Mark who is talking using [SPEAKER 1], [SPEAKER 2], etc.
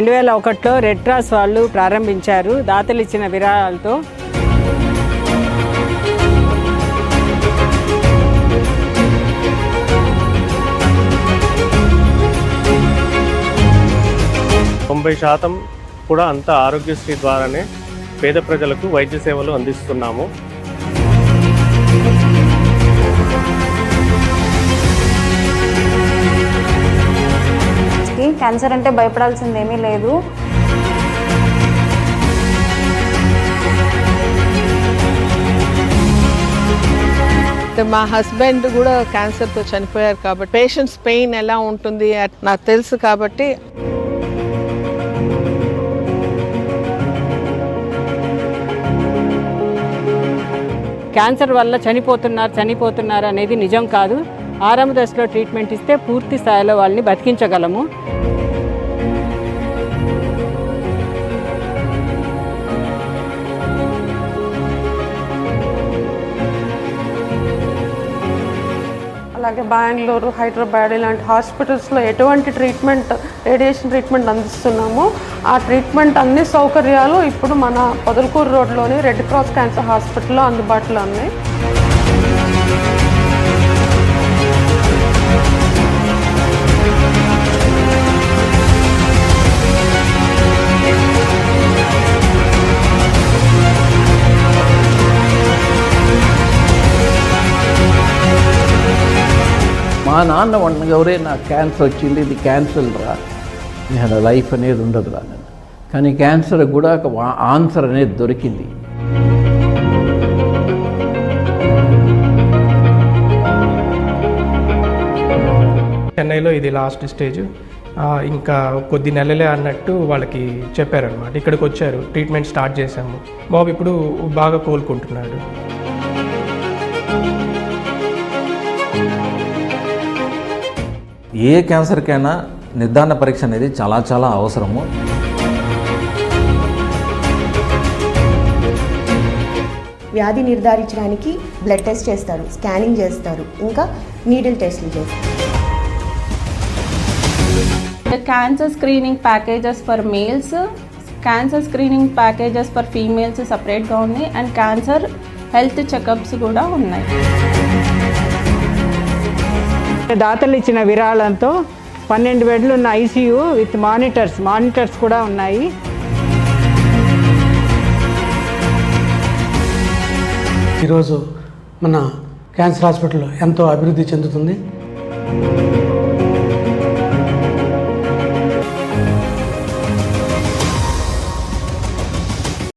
[SPEAKER 1] 2001లో red cross వాళ్ళు ప్రారంభించారు దాతలు ఇచ్చిన విరాళాలతో.
[SPEAKER 2] శాతం కూడా అంతా ఆరోగ్యశ్రీ ద్వారానే పేద ప్రజలకు వైద్య సేవలు అందిస్తున్నాము.
[SPEAKER 3] క్యాన్సర్ అంటే భయపడాల్సిందేమీ లేదు.
[SPEAKER 4] మా హస్బెండ్ కూడా క్యాన్సర్తో చనిపోయారు కాబట్టి పేషెంట్స్ పెయిన్ ఎలా ఉంటుంది నాకు తెలుసు కాబట్టి
[SPEAKER 1] క్యాన్సర్ వల్ల చనిపోతున్నారు అనేది నిజం కాదు. ఆరంభ దశలో ట్రీట్మెంట్ ఇస్తే పూర్తి స్థాయిలో వాళ్ళని బతికించగలము.
[SPEAKER 5] అలాగే బెంగళూరు, హైదరాబాద్ ఇలాంటి హాస్పిటల్స్లో ఎటువంటి రేడియేషన్ ట్రీట్మెంట్ అందిస్తున్నామో ఆ ట్రీట్మెంట్ అన్ని సౌకర్యాలు ఇప్పుడు మన పొదలకూరు రోడ్లోని రెడ్ క్రాస్ క్యాన్సర్ హాస్పిటల్లో అందుబాటులో ఉన్నాయి.
[SPEAKER 6] మా నాన్న వండగవరే నాకు క్యాన్సర్ వచ్చింది, ఇది క్యాన్సర్ రా, నేను లైఫ్ అనేది ఉండదు రా. కానీ క్యాన్సర్ కూడా ఒక ఆన్సర్ అనేది దొరికింది.
[SPEAKER 7] చెన్నైలో ఇది లాస్ట్ స్టేజ్, ఇంకా కొద్ది నెలలే అన్నట్టు వాళ్ళకి చెప్పారనమాట. ఇక్కడికి వచ్చారు, ట్రీట్మెంట్ స్టార్ట్ చేశాము. బాబు ఇప్పుడు బాగా కోలుకుంటున్నాడు.
[SPEAKER 8] ఏ క్యాన్సర్కైనా నిర్ధారణ పరీక్ష అనేది చాలా అవసరము.
[SPEAKER 9] వ్యాధి నిర్ధారించడానికి బ్లడ్ టెస్ట్ చేస్తారు, స్కానింగ్ చేస్తారు, ఇంకా నీడిల్ టెస్ట్లు చేస్తారు.
[SPEAKER 10] Cancer screening packages for males, cancer screening packages for females సపరేట్గా ఉన్నాయి. అండ్ క్యాన్సర్ హెల్త్ చెకప్స్ కూడా ఉన్నాయి.
[SPEAKER 1] దాతలు ఇచ్చిన విరాళంతో 12 బెడ్లు ఉన్న ఐసీయూ విత్ మానిటర్స్ కూడా ఉన్నాయి.
[SPEAKER 11] ఈరోజు మన క్యాన్సర్ హాస్పిటల్ ఎంతో అభివృద్ధి చెందుతుంది.